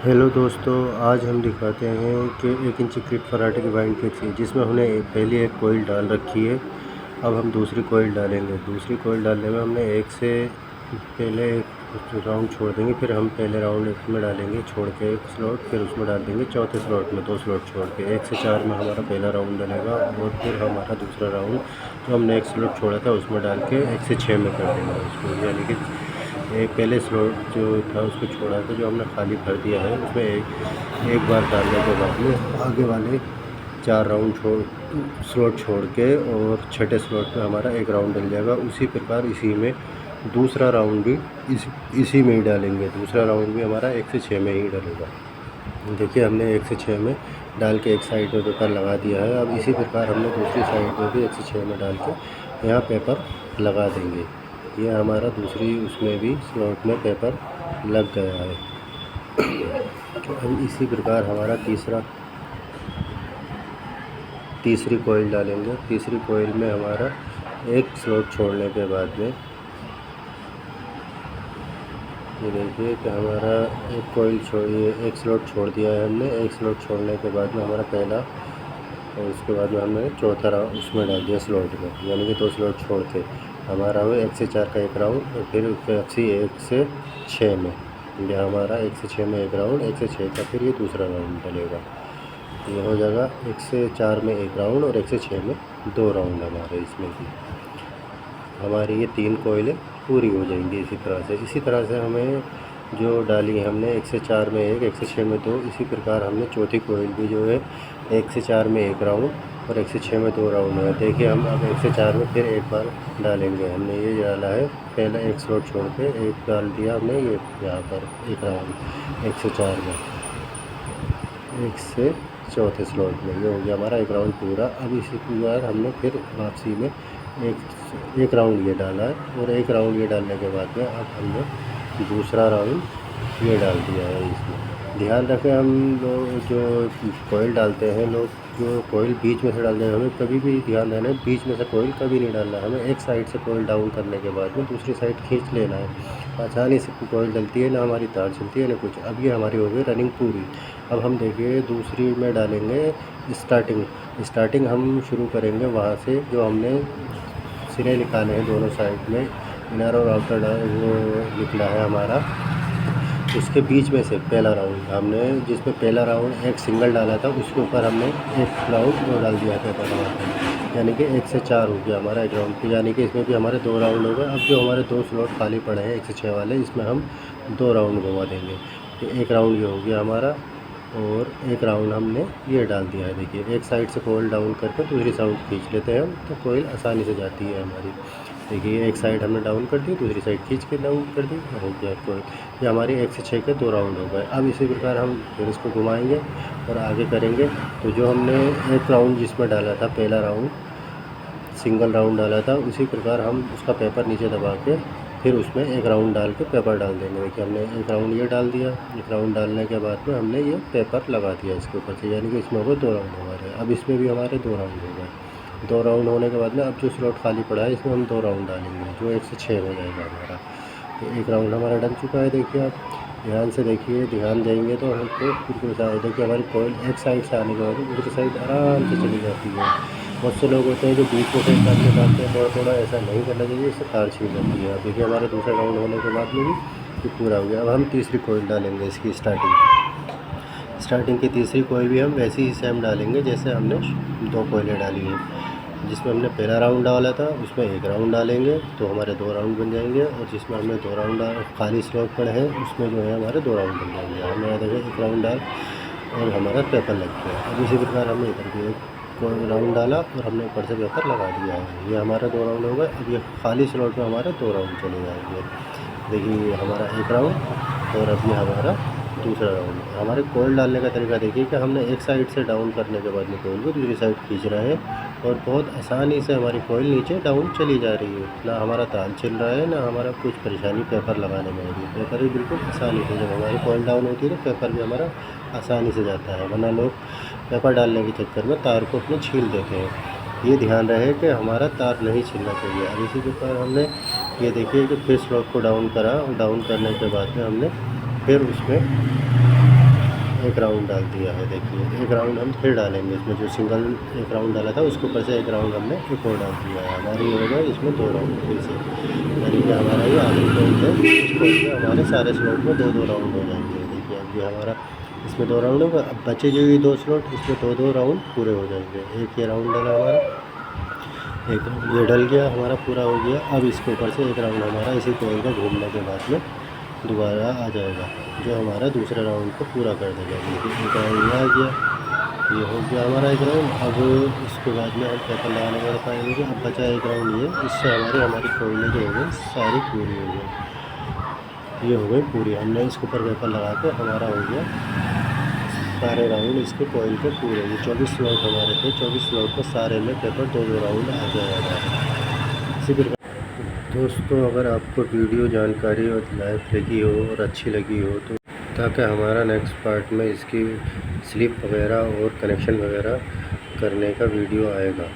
Hello दोस्तों, आज हम दिखाते हैं कि 1 इंची क्रिट फराटे की वाइंड कैसी है, जिसमें हमने पहले एक कोइल डाल रखी है। अब हम दूसरी कोइल डालेंगे। दूसरी कोइल डालने में हमने एक से पहले एक राउंड छोड़ देंगे, फिर हम पहले राउंड इसमें डालेंगे छोड़ के एक स्लॉट, फिर उसमें डाल देंगे चौथे स्लॉट में 2 स्लॉट छोड़ के 1 से 4 में हमारा पहला राउंड डलेगा और फिर हमारा दूसरा राउंड जो हमने एक स्लॉट छोड़ा था उसमें डाल के 1 से 6 में कर देंगे उसको, यानी कि एक पहले स्लॉट जो था उसको छोड़ा था, जो हमने खाली भर दिया है उसमें एक बार डालने के बाद में आगे वाले 4 राउंड स्लॉट छोड़ के और छठे स्लॉट में हमारा एक राउंड डल जाएगा। उसी प्रकार इसी में दूसरा राउंड भी इसी में ही डालेंगे। दूसरा राउंड भी हमारा 1 से 6 में ही डलेगा। देखिए, हमने 1 से 6 में डाल के एक साइड में पेपर लगा दिया है। अब इसी प्रकार हमने दूसरी साइड में भी 1 से 6 में डाल के यहाँ पेपर लगा देंगे। ये हमारा दूसरी उसमें भी स्लॉट में पेपर लग गया है। अब इसी प्रकार हमारा तीसरी कोइल डालेंगे। तीसरी कोइल में हमारा एक स्लॉट छोड़ने के बाद में ये देखिए कि हमारा एक स्लॉट छोड़ दिया है हमने। एक स्लॉट छोड़ने के बाद में हमारा पहला और उसके बाद में हमने चौथा राउंड उसमें डाल दिया स्लॉट में, यानी कि 2 स्लॉट छोड़ के हमारा वो 1 से 4 का एक राउंड और फिर 1 से 6 में ये हमारा 1 से 6 में एक राउंड, 1 से 6 का फिर ये दूसरा राउंड डलेगा। ये हो जाएगा 1 से 4 में एक राउंड और 1 से 6 में 2 राउंड हमारे इसमें भी। हमारी ये 3 कोयलें पूरी हो जाएंगी। इसी तरह से हमें जो डाली है हमने 1 से 4 में 1 से 6 में 2, इसी प्रकार हमने चौथी कोइल भी जो है 1 से 4 में एक राउंड और 1 से 6 में 2 राउंड है। देखिए, हम अब 1 से 4 में फिर एक बार डालेंगे। हमने ये डाला है, पहला एक स्लॉट छोड़ के एक डाल दिया हमने ये यहाँ पर एक राउंड 1 से 4 में, 1 से चौथे स्लॉट में ये हो गया हमारा एक राउंड पूरा। अब इसी प्रकार हमने फिर वापसी में एक राउंड ये डाला है और एक राउंड ये डालने के बाद में अब हमने दूसरा राउंड ये डाल दिया है इसमें। ध्यान रखें, हम लोग जो कोयल डालते हैं, लोग जो कोयल बीच में से डालते हैं, हमें कभी भी ध्यान देना है बीच में से कोयल कभी नहीं डालना है। हमें एक साइड से कोयल डाउन करने के बाद में दूसरी साइड खींच लेना है। आसानी से कोयल डलती है, ना हमारी तार चलती है ना कुछ। अब ये हमारी हो गई रनिंग पूरी। अब हम देखिए दूसरी में डालेंगे स्टार्टिंग हम शुरू करेंगे वहाँ से जो हमने सिरे निकाले हैं दोनों साइड में, इनर और आउटर वो निकला है हमारा। उसके बीच में से पहला राउंड हमने, जिसमें पहला राउंड एक सिंगल डाला था, उसके ऊपर हमने एक राउंड वो डाल दिया पेपर लगा के, यानी कि 1 से 4 हो गया हमारा एक राउंड। यानी कि इसमें भी हमारे 2 राउंड हो गए। अब जो हमारे 2 स्लॉट खाली पड़े हैं 1 से 6 वाले, इसमें हम 2 राउंड घुमा देंगे। तो एक राउंड ये हो गया हमारा और एक राउंड हमने ये डाल दिया है। देखिए, एक साइड से कोयल डाउन करके दूसरी साइड खींच लेते हैं हम, तो कोयल आसानी से जाती है हमारी। देखिए, एक साइड हमने डाउन कर दी, दूसरी साइड खींच के डाउन कर दी, हो गया कोयल। ये हमारी 1 से 6 के 2 राउंड हो गए। अब इसी प्रकार हम फिर इसको घुमाएंगे और आगे करेंगे। तो जो हमने एक राउंड जिसमें डाला था, पहला राउंड सिंगल राउंड डाला था, उसी प्रकार हम उसका पेपर नीचे दबा के फिर उसमें एक राउंड डाल के पेपर डाल देंगे। देखिए, हमने एक राउंड ये डाल दिया। एक राउंड डालने के बाद में हमने ये पेपर लगा दिया इसके ऊपर से, यानी कि इसमें हो गए 2 राउंड हमारे। अब इसमें भी हमारे 2 राउंड हो गए। 2 राउंड होने के बाद में अब जो स्लॉट खाली पड़ा है इसमें हम 2 राउंड डालेंगे, जो 1 से 6 हो जाएगा हमारा। तो एक राउंड हमारा डल चुका है। देखिए, आप ध्यान से देखिए, ध्यान देंगे तो हमको बिल्कुल साफ देखिए हमारी कोयल एक साइड से आने के बाद दूसरी साइड आराम से चली जाती है। बहुत से लोग होते हैं जो बीच में से डालते हैं थोड़ा, ऐसा नहीं करना चाहिए, इससे तार छीन जाती है। अब देखिए, हमारे दूसरा राउंड होने के बाद में भी ये पूरा हो गया। अब हम तीसरी कोयल डालेंगे इसकी स्टार्टिंग की तीसरी कोयल भी हम वैसे ही सेम डालेंगे जैसे हमने 2 कोयलें डाली हैं। जिसमें हमने पहला राउंड डाला था उसमें एक राउंड डालेंगे तो हमारे 2 राउंड बन जाएंगे, और जिसमें हमने 2 राउंड खाली स्लॉट पड़े हैं उसमें जो है हमारे 2 राउंड बन जाएंगे। हमने देखिए एक राउंड डाल और हमारा पेपर लग गया। अब इसी प्रकार हमने इधर भी एक राउंड डाला और हमने ऊपर से पेपर लगा दिया है। ये हमारा 2 राउंड हो गए। अब ये खाली स्लॉट में हमारे 2 राउंड चले जाएंगे। देखिए, ये हमारा एक राउंड और अब ये हमारा दूसरा राउंड। हमारे कोयल डालने का तरीका देखिए कि हमने एक साइड से डाउन करने के बाद में कोयल को दूसरी साइड खींच रहे हैं और बहुत आसानी से हमारी कोयल नीचे डाउन चली जा रही है। ना हमारा ताल चल रहा है, ना हमारा कुछ परेशानी पेपर लगाने में हो रही है। पेपर भी बिल्कुल आसानी से, जब हमारी कोयल डाउन होती है तो पेपर भी हमारा आसानी से जाता है। वरना लोग पेपर डालने के चक्कर में तार को अपने छील देते हैं। ये ध्यान रहे कि हमारा तार नहीं छीलना चाहिए। अब इसी प्रकार हमने ये देखिए कि फिर स्लॉट को डाउन करा और डाउन करने के बाद में हमने फिर उसमें एक राउंड डाल दिया है। देखिए एक राउंड हम फिर डालेंगे इसमें, जो सिंगल एक राउंड डाला था उसके ऊपर से एक राउंड हमने एक और डाल दिया है। हमारी हो गए इसमें 2 राउंड फिर से, यानी कि हमारा ये आखिरी पॉइंट है। इस पॉइंट में हमारे सारे स्लॉट में 2-2 राउंड हो जाएंगे। देखिए अब ये हमारा इसमें 2 राउंड होगा। अब बचे जो ये 2 स्लॉट, इसमें 2-2 राउंड पूरे हो जाएंगे। एक ये राउंड डला हमारा, एक ये डल गया हमारा, पूरा हो गया। अब इसके ऊपर से एक राउंड हमारा इसी कोयल का घूमने के बाद में दोबारा आ जाएगा, जो हमारा दूसरे राउंड को पूरा कर देगा। देखिए एक राउंड आ गया, ये हो गया हमारा एक राउंड। अब इसके बाद में हम पेपर लगाने वाले पाएंगे कि अब बचा एक राउंड ये, इससे हमारी कोयलें जो हो गई सारी पूरी हो गई। ये हो गई पूरी, हमने इसके ऊपर पेपर लगा के हमारा हो गया सारे राउंड इसके कोयल के पूरे। ये 24 स्लॉट हमारे थे, 24 स्लॉट को सारे में पेपर 2-2 राउंड आ जाएगा। इसी प्रकार दोस्तों, अगर आपको वीडियो जानकारी और लाइफ लगी हो और अच्छी लगी हो तो ताकि हमारा नेक्स्ट पार्ट में इसकी स्लिप वगैरह और कनेक्शन वगैरह करने का वीडियो आएगा।